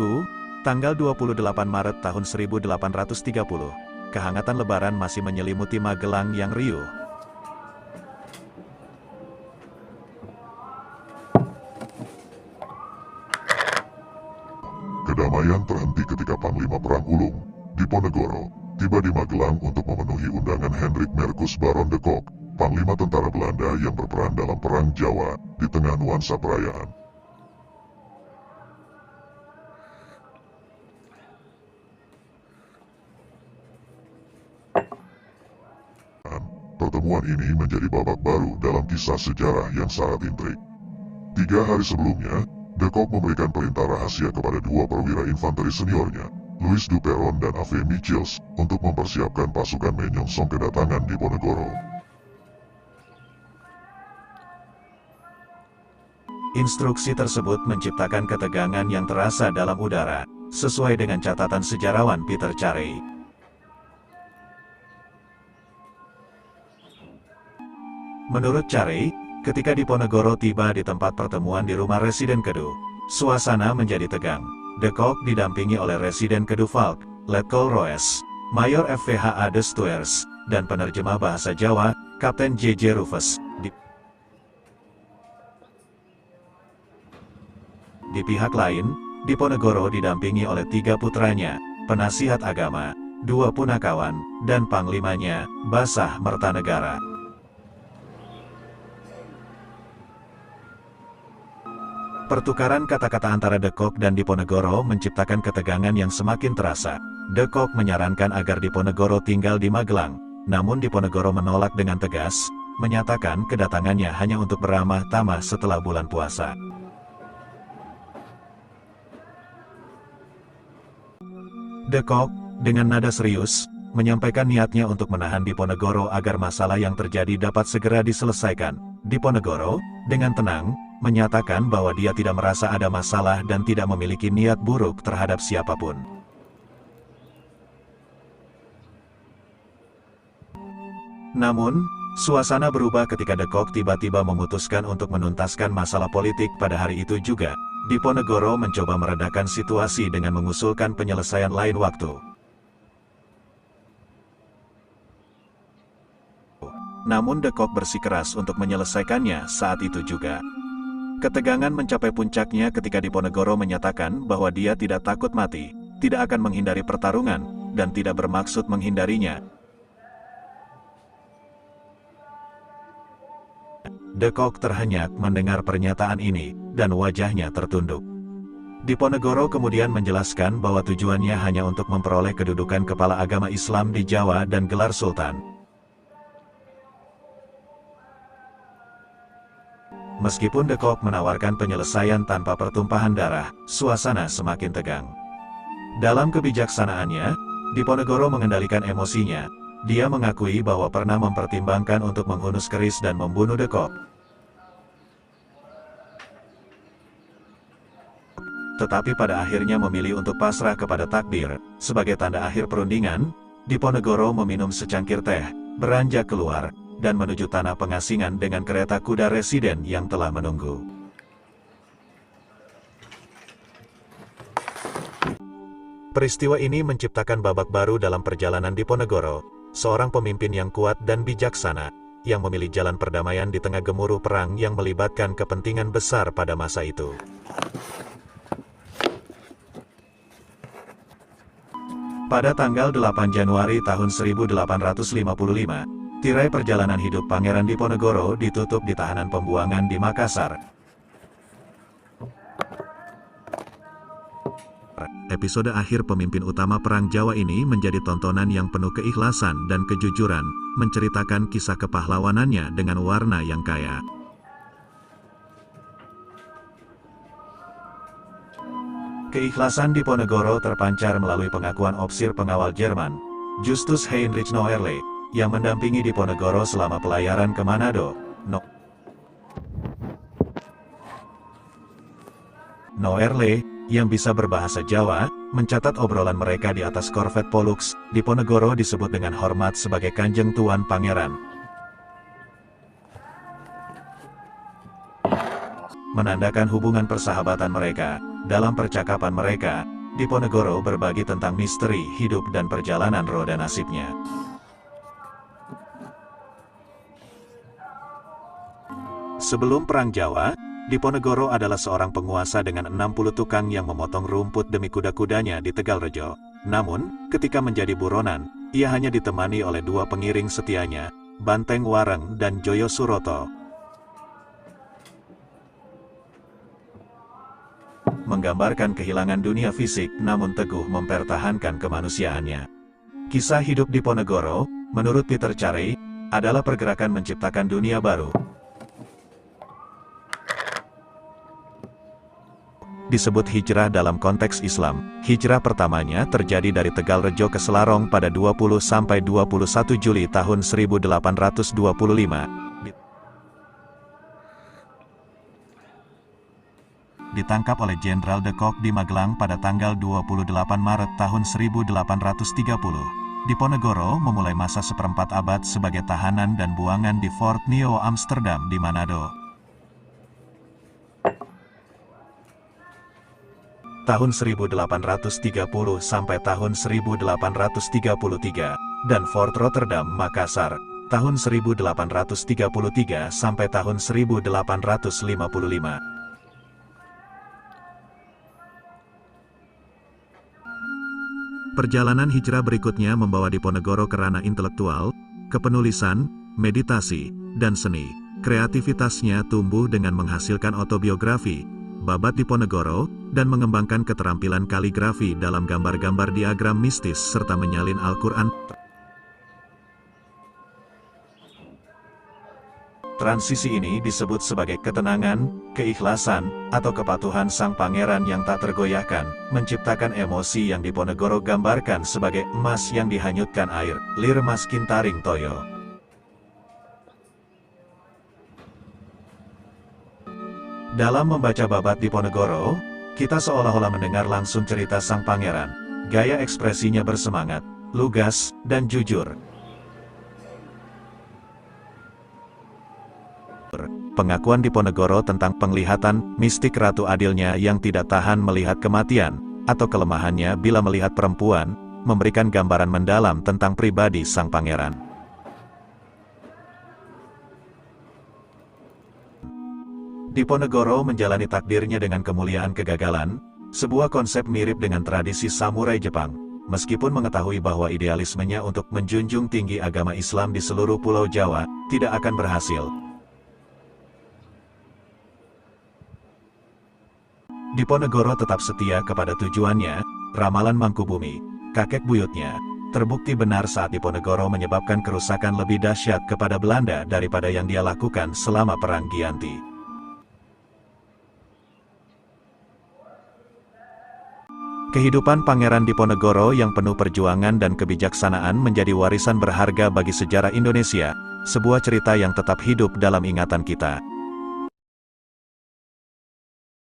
Minggu, tanggal 28 Maret tahun 1830, kehangatan Lebaran masih menyelimuti Magelang yang riuh. Kedamaian terhenti ketika Panglima Perang Ulung, Diponegoro, tiba di Magelang untuk memenuhi undangan Hendrik Merkus Baron de Kock, Panglima tentara Belanda yang berperan dalam Perang Jawa, di tengah nuansa perayaan. Pertemuan ini menjadi babak baru dalam kisah sejarah yang sangat intrik. 3 hari sebelumnya, de Kock memberikan perintah rahasia kepada 2 perwira infanteri seniornya, Louis Duperron dan A.V. Michels, untuk mempersiapkan pasukan menyongsong kedatangan Diponegoro. Instruksi tersebut menciptakan ketegangan yang terasa dalam udara, sesuai dengan catatan sejarawan Peter Carey. Menurut Carey, ketika Diponegoro tiba di tempat pertemuan di rumah Residen Kedu, suasana menjadi tegang. De Kock didampingi oleh Residen Kedu Falk, Letkol Roes, Mayor FVH de Stuers, dan penerjemah bahasa Jawa, Kapten J.J. Rufus. Di pihak lain, Diponegoro didampingi oleh 3 putranya, penasihat agama, 2 punakawan, dan panglimanya, Basah Mertanegara. Pertukaran kata-kata antara de Kock dan Diponegoro menciptakan ketegangan yang semakin terasa. De Kock menyarankan agar Diponegoro tinggal di Magelang, namun Diponegoro menolak dengan tegas, menyatakan kedatangannya hanya untuk beramah tamah setelah bulan puasa. De Kock, dengan nada serius, menyampaikan niatnya untuk menahan Diponegoro agar masalah yang terjadi dapat segera diselesaikan. Diponegoro, dengan tenang, menyatakan bahwa dia tidak merasa ada masalah dan tidak memiliki niat buruk terhadap siapapun. Namun, suasana berubah ketika de Kock tiba-tiba memutuskan untuk menuntaskan masalah politik pada hari itu juga. Diponegoro mencoba meredakan situasi dengan mengusulkan penyelesaian lain waktu. Namun de Kock bersikeras untuk menyelesaikannya saat itu juga. Ketegangan mencapai puncaknya ketika Diponegoro menyatakan bahwa dia tidak takut mati, tidak akan menghindari pertarungan, dan tidak bermaksud menghindarinya. De Kock terhenyak mendengar pernyataan ini, dan wajahnya tertunduk. Diponegoro kemudian menjelaskan bahwa tujuannya hanya untuk memperoleh kedudukan kepala agama Islam di Jawa dan gelar Sultan. Meskipun de Kock menawarkan penyelesaian tanpa pertumpahan darah, suasana semakin tegang. Dalam kebijaksanaannya, Diponegoro mengendalikan emosinya. Dia mengakui bahwa pernah mempertimbangkan untuk menghunus keris dan membunuh de Kock. Tetapi pada akhirnya memilih untuk pasrah kepada takdir. Sebagai tanda akhir perundingan, Diponegoro meminum secangkir teh, beranjak keluar, dan menuju tanah pengasingan dengan kereta kuda Residen yang telah menunggu. Peristiwa ini menciptakan babak baru dalam perjalanan Diponegoro, seorang pemimpin yang kuat dan bijaksana, yang memilih jalan perdamaian di tengah gemuruh perang yang melibatkan kepentingan besar pada masa itu. Pada tanggal 8 Januari tahun 1855, tirai perjalanan hidup Pangeran Diponegoro ditutup di tahanan pembuangan di Makassar. Episode akhir pemimpin utama Perang Jawa ini menjadi tontonan yang penuh keikhlasan dan kejujuran, menceritakan kisah kepahlawanannya dengan warna yang kaya. Keikhlasan Diponegoro terpancar melalui pengakuan ofisir pengawal Jerman, Justus Heinrich Noerle, yang mendampingi Diponegoro selama pelayaran ke Manado. Noerle, yang bisa berbahasa Jawa, mencatat obrolan mereka di atas korvet Pollux. Diponegoro disebut dengan hormat sebagai Kanjeng Tuan Pangeran. menandakan hubungan persahabatan mereka. Dalam percakapan mereka, Diponegoro berbagi tentang misteri hidup dan perjalanan roda nasibnya. Sebelum Perang Jawa, Diponegoro adalah seorang penguasa dengan 60 tukang yang memotong rumput demi kuda-kudanya di Tegalrejo. Namun, ketika menjadi buronan, ia hanya ditemani oleh 2 pengiring setianya, Banteng Wareng dan Joyo Suroto. Menggambarkan kehilangan dunia fisik namun teguh mempertahankan kemanusiaannya. Kisah hidup Diponegoro, menurut Peter Carey, adalah pergerakan menciptakan dunia baru. Disebut hijrah dalam konteks Islam. Hijrah pertamanya terjadi dari Tegalrejo ke Selarong pada 20–21 Juli tahun 1825. Ditangkap oleh Jenderal de Kock di Magelang pada tanggal 28 Maret tahun 1830. Diponegoro memulai masa seperempat abad sebagai tahanan dan buangan di Fort Nieuw Amsterdam di Manado. Tahun 1830 sampai tahun 1833, dan Fort Rotterdam, Makassar, tahun 1833 sampai tahun 1855. Perjalanan hijrah berikutnya membawa Diponegoro ke ranah intelektual, kepenulisan, meditasi, dan seni. Kreativitasnya tumbuh dengan menghasilkan autobiografi, Babat Diponegoro, dan mengembangkan keterampilan kaligrafi dalam gambar-gambar diagram mistis serta menyalin Al-Quran. Transisi ini disebut sebagai ketenangan, keikhlasan, atau kepatuhan sang pangeran yang tak tergoyahkan, menciptakan emosi yang Diponegoro gambarkan sebagai emas yang dihanyutkan air, lir mas kintaring toyo. Dalam membaca Babat Diponegoro, kita seolah-olah mendengar langsung cerita sang pangeran. Gaya ekspresinya bersemangat, lugas, dan jujur. Pengakuan Diponegoro tentang penglihatan mistik Ratu Adilnya yang tidak tahan melihat kematian, atau kelemahannya bila melihat perempuan, memberikan gambaran mendalam tentang pribadi sang pangeran. Diponegoro menjalani takdirnya dengan kemuliaan kegagalan, sebuah konsep mirip dengan tradisi samurai Jepang, meskipun mengetahui bahwa idealismenya untuk menjunjung tinggi agama Islam di seluruh Pulau Jawa, tidak akan berhasil. Diponegoro tetap setia kepada tujuannya. Ramalan Mangkubumi, kakek buyutnya, terbukti benar saat Diponegoro menyebabkan kerusakan lebih dahsyat kepada Belanda daripada yang dia lakukan selama Perang Gianti. Kehidupan Pangeran Diponegoro yang penuh perjuangan dan kebijaksanaan menjadi warisan berharga bagi sejarah Indonesia, sebuah cerita yang tetap hidup dalam ingatan kita.